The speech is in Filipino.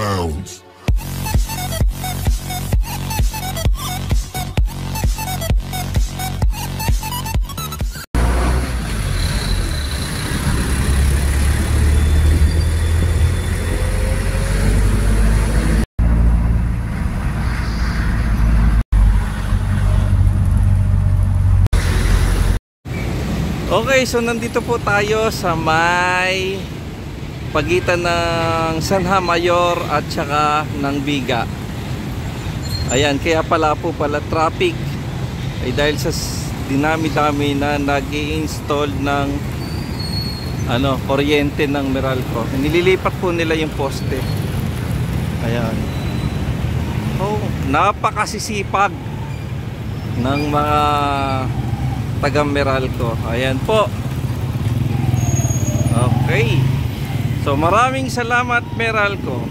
bounds. Okay, so nandito po tayo sa may pagitan ng Sanha Mayor at saka ng Biga. Ayan, kaya pala traffic ay dahil sa dinami-dami na nag-i-install ng kuryente ng Meralco. Nililipat po nila yung poste. Ayan. Oh, napakasisipag ng mga taga Meralco. Ayan po. Okay. So maraming salamat Meralco.